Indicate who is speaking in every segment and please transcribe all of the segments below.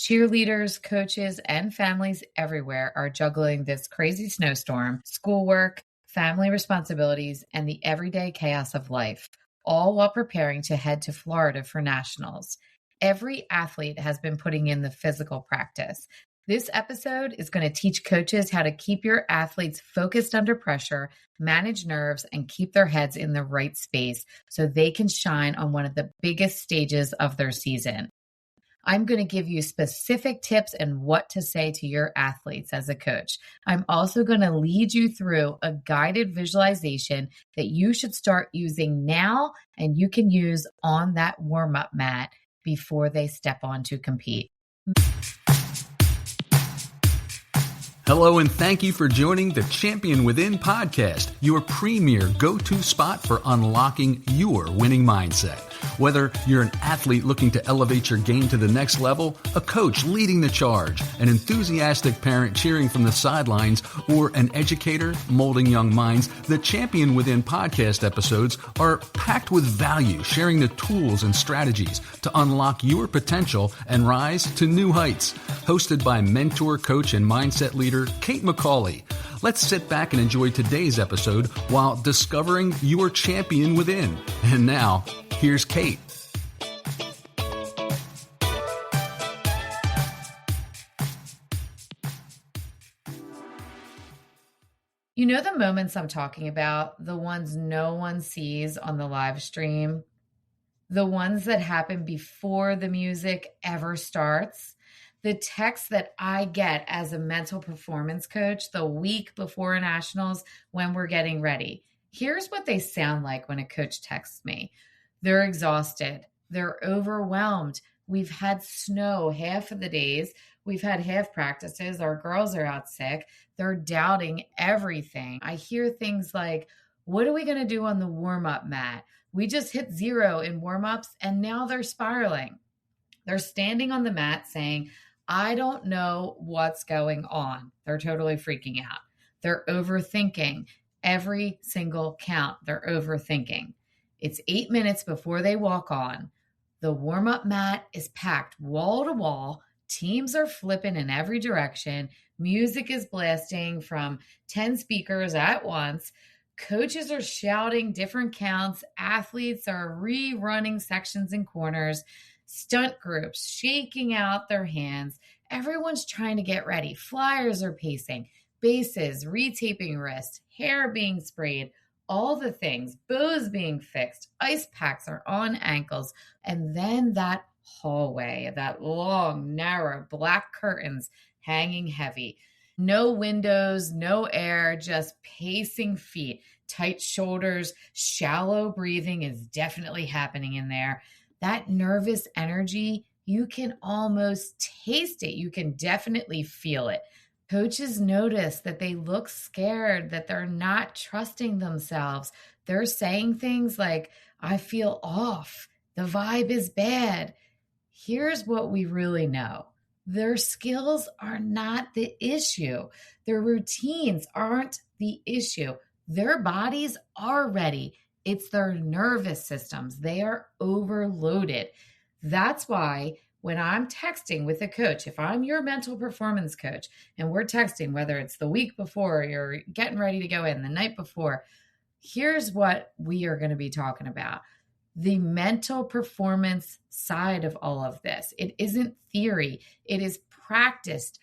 Speaker 1: Cheerleaders, coaches, and families everywhere are juggling this crazy snowstorm, schoolwork, family responsibilities, and the everyday chaos of life, all while preparing to head to Florida for nationals. Every athlete has been putting in the physical practice. This episode is going to teach coaches how to keep your athletes focused under pressure, manage nerves, and keep their heads in the right space so they can shine on one of the biggest stages of their season. I'm going to give you specific tips and what to say to your athletes as a coach. I'm also going to lead you through a guided visualization that you should start using now and you can use on that warm-up mat before they step on to compete.
Speaker 2: Hello, and thank you for joining the Champion Within podcast, your premier go-to spot for unlocking your winning mindset. Whether you're an athlete looking to elevate your game to the next level, a coach leading the charge, an enthusiastic parent cheering from the sidelines, or an educator molding young minds, the Champion Within podcast episodes are packed with value, sharing the tools and strategies to unlock your potential and rise to new heights. Hosted by mentor, coach, and mindset leader Kate McCauley. Let's sit back and enjoy today's episode while discovering your champion within. And now, here's Kate.
Speaker 1: You know the moments I'm talking about, the ones no one sees on the live stream, the ones that happen before the music ever starts, the text that I get as a mental performance coach the week before nationals when we're getting ready. Here's what they sound like when a coach texts me. They're exhausted. They're overwhelmed. We've had snow half of the days. We've had half practices. Our girls are out sick. They're doubting everything. I hear things like, what are we going to do on the warm-up mat? We just hit 0 in warm-ups and now they're spiraling. They're standing on the mat saying, I don't know what's going on. They're totally freaking out. They're overthinking every single count. They're overthinking. It's 8 minutes before they walk on. The warm-up mat is packed wall to wall. Teams are flipping in every direction. Music is blasting from 10 speakers at once. Coaches are shouting different counts. Athletes are rerunning sections and corners. Stunt groups shaking out their hands. Everyone's trying to get ready. Flyers are pacing. Bases, retaping wrists, hair being sprayed, all the things, bows being fixed, ice packs are on ankles, and then that hallway, that long, narrow, black curtains hanging heavy. No windows, no air, just pacing feet, tight shoulders, shallow breathing is definitely happening in there. That nervous energy, you can almost taste it. You can definitely feel it. Coaches notice that they look scared, that they're not trusting themselves. They're saying things like, I feel off. The vibe is bad. Here's what we really know. Their skills are not the issue. Their routines aren't the issue. Their bodies are ready. It's their nervous systems. They are overloaded. That's why when I'm texting with a coach, if I'm your mental performance coach and we're texting, whether it's the week before, you're getting ready to go in the night before, here's what we are going to be talking about. The mental performance side of all of this. It isn't theory. It is practiced.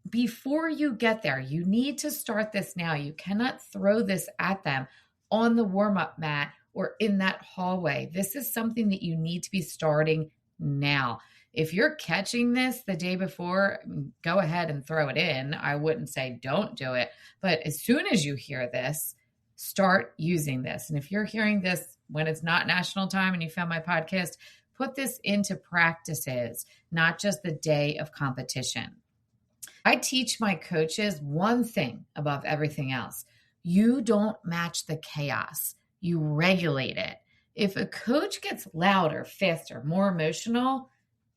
Speaker 1: Before you get there, you need to start this now. You cannot throw this at them on the warm-up mat or in that hallway. This is something that you need to be starting now. If you're catching this the day before, go ahead and throw it in. I wouldn't say don't do it. But as soon as you hear this, start using this. And if you're hearing this when it's not national time and you found my podcast, put this into practices, not just the day of competition. I teach my coaches one thing above everything else. You don't match the chaos. You regulate it. If a coach gets louder, faster, more emotional,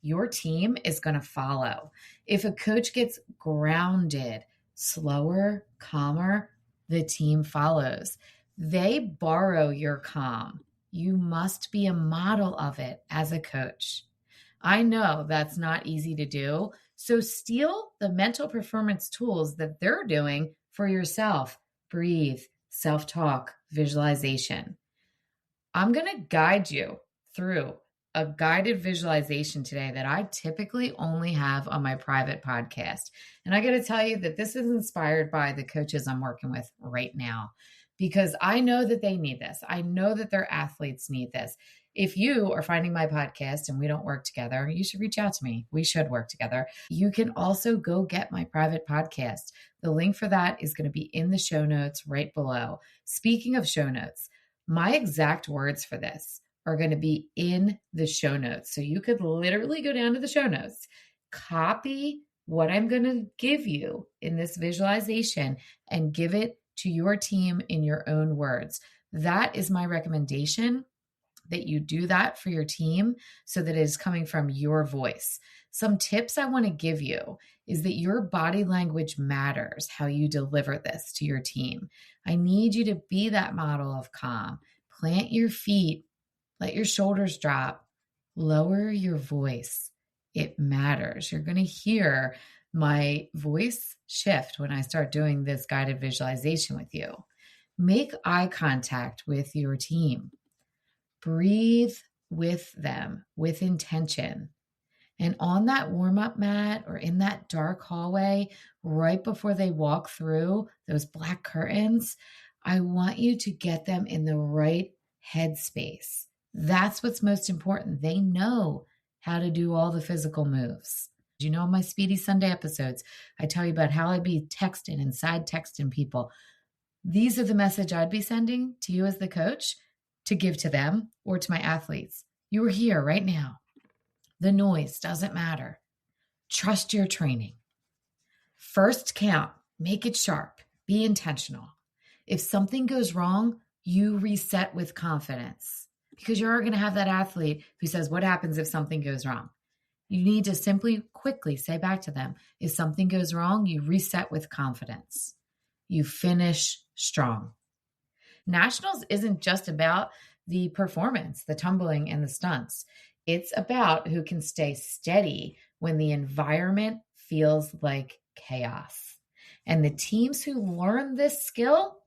Speaker 1: your team is going to follow. If a coach gets grounded, slower, calmer, the team follows. They borrow your calm. You must be a model of it as a coach. I know that's not easy to do. So steal the mental performance tools that they're doing for yourself. Breathe, self-talk, visualization. I'm going to guide you through a guided visualization today that I typically only have on my private podcast. And I got to tell you that this is inspired by the coaches I'm working with right now, because I know that they need this. I know that their athletes need this. If you are finding my podcast and we don't work together, you should reach out to me. We should work together. You can also go get my private podcast. The link for that is going to be in the show notes right below. Speaking of show notes, my exact words for this are going to be in the show notes. So you could literally go down to the show notes, copy what I'm going to give you in this visualization, and give it to your team in your own words. That is my recommendation, that you do that for your team so that it is coming from your voice. Some tips I want to give you is that your body language matters, how you deliver this to your team. I need you to be that model of calm. Plant your feet, let your shoulders drop, lower your voice. It matters. You're going to hear my voice shift when I start doing this guided visualization with you. Make eye contact with your team. Breathe with them with intention. And on that warm-up mat or in that dark hallway, right before they walk through those black curtains, I want you to get them in the right headspace. That's what's most important. They know how to do all the physical moves. You know, in my Speedy Sunday episodes, I tell you about how I'd be texting and side texting people. These are the message I'd be sending to you as the coach to give to them or to my athletes. You are here right now. The noise doesn't matter. Trust your training. First count, make it sharp, be intentional. If something goes wrong, you reset with confidence, because you're going to have that athlete who says, what happens if something goes wrong? You need to simply quickly say back to them, if something goes wrong, you reset with confidence. You finish strong. Nationals isn't just about the performance, the tumbling and the stunts. It's about who can stay steady when the environment feels like chaos. And the teams who learn this skill,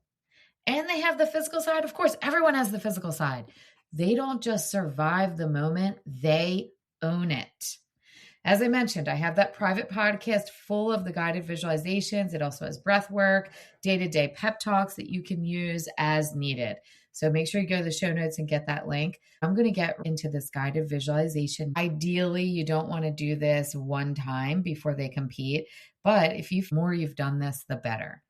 Speaker 1: and they have the physical side, of course, everyone has the physical side. They don't just survive the moment, they own it. As I mentioned, I have that private podcast full of the guided visualizations. It also has breath work, day-to-day pep talks that you can use as needed. So make sure you go to the show notes and get that link. I'm going to get into this guided visualization. Ideally, you don't want to do this one time before they compete, but if you've done this, the better.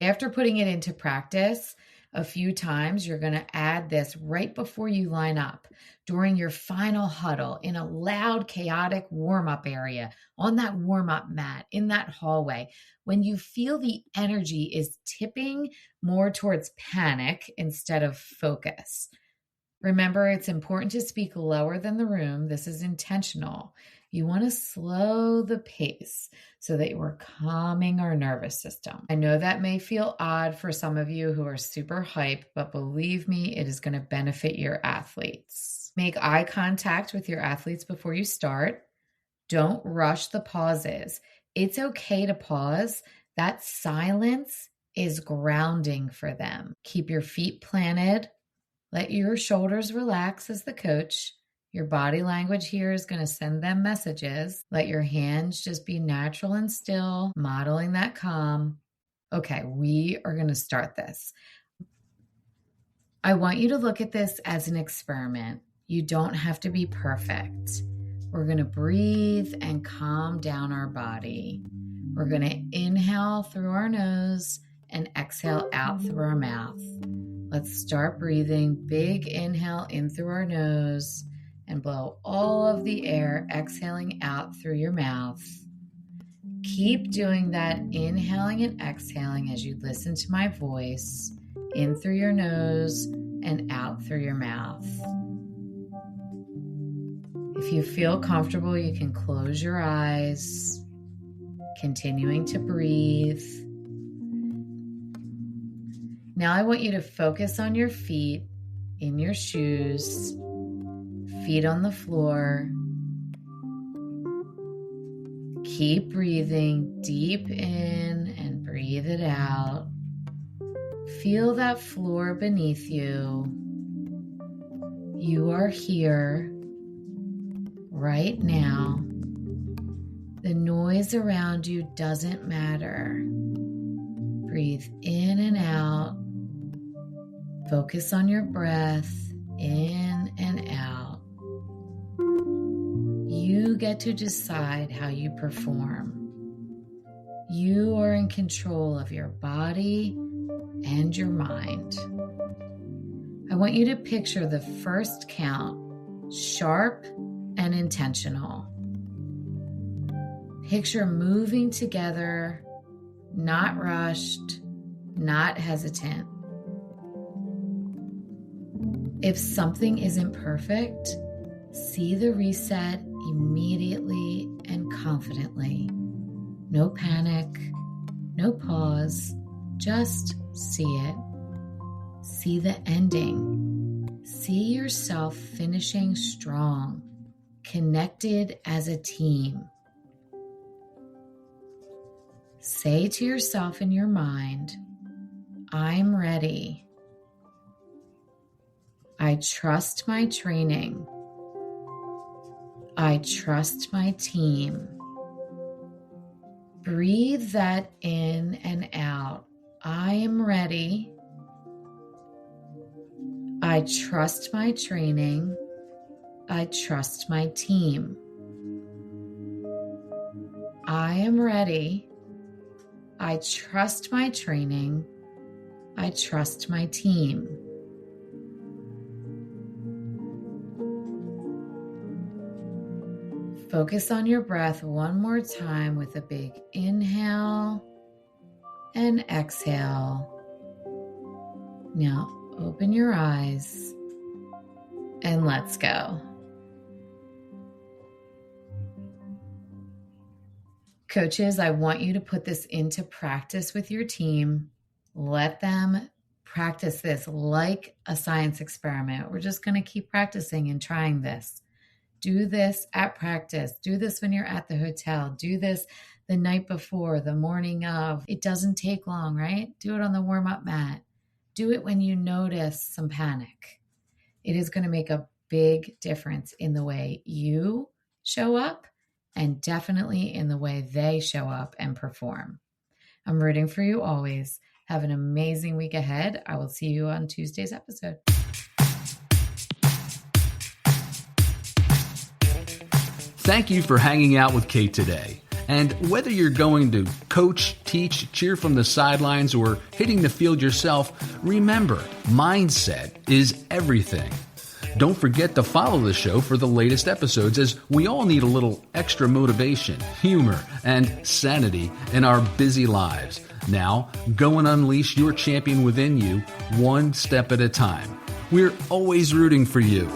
Speaker 1: After putting it into practice a few times, you're going to add this right before you line up, during your final huddle, in a loud, chaotic warm-up area, on that warm-up mat, in that hallway. When you feel the energy is tipping more towards panic instead of focus. Remember, it's important to speak lower than the room. This is intentional. You want to slow the pace so that we're calming our nervous system. I know that may feel odd for some of you who are super hype, but believe me, it is going to benefit your athletes. Make eye contact with your athletes before you start. Don't rush the pauses. It's okay to pause. That silence is grounding for them. Keep your feet planted. Let your shoulders relax as the coach. Your body language here is going to send them messages. Let your hands just be natural and still, modeling that calm. Okay, we are going to start this. I want you to look at this as an experiment. You don't have to be perfect. We're going to breathe and calm down our body. We're going to inhale through our nose and exhale out through our mouth. Let's start breathing. Big inhale in through our nose and blow all of the air, exhaling out through your mouth. Keep doing that, inhaling and exhaling as you listen to my voice, in through your nose and out through your mouth. If you feel comfortable, you can close your eyes, continuing to breathe. Now I want you to focus on your feet in your shoes, feet on the floor. Keep breathing deep in and breathe it out. Feel that floor beneath you. You are here right now. The noise around you doesn't matter. Breathe in and out. Focus on your breath in and out. You get to decide how you perform. You are in control of your body and your mind. I want you to picture the first count sharp and intentional. Picture moving together, not rushed, not hesitant. If something isn't perfect, see the reset immediately and confidently. No panic, no pause, just see it. See the ending. See yourself finishing strong, connected as a team. Say to yourself in your mind, I'm ready. I trust my training. I trust my team. Breathe that in and out. I am ready. I trust my training. I trust my team. I am ready. I trust my training. I trust my team. Focus on your breath one more time with a big inhale and exhale. Now open your eyes and let's go. Coaches, I want you to put this into practice with your team. Let them practice this like a science experiment. We're just going to keep practicing and trying this. Do this at practice. Do this when you're at the hotel. Do this the night before, the morning of. It doesn't take long, right? Do it on the warm-up mat. Do it when you notice some panic. It is going to make a big difference in the way you show up and definitely in the way they show up and perform. I'm rooting for you always. Have an amazing week ahead. I will see you on Tuesday's episode.
Speaker 2: Thank you for hanging out with Kate today. And whether you're going to coach, teach, cheer from the sidelines, or hitting the field yourself, remember, mindset is everything. Don't forget to follow the show for the latest episodes, as we all need a little extra motivation, humor, and sanity in our busy lives. Now, go and unleash your champion within you, one step at a time. We're always rooting for you.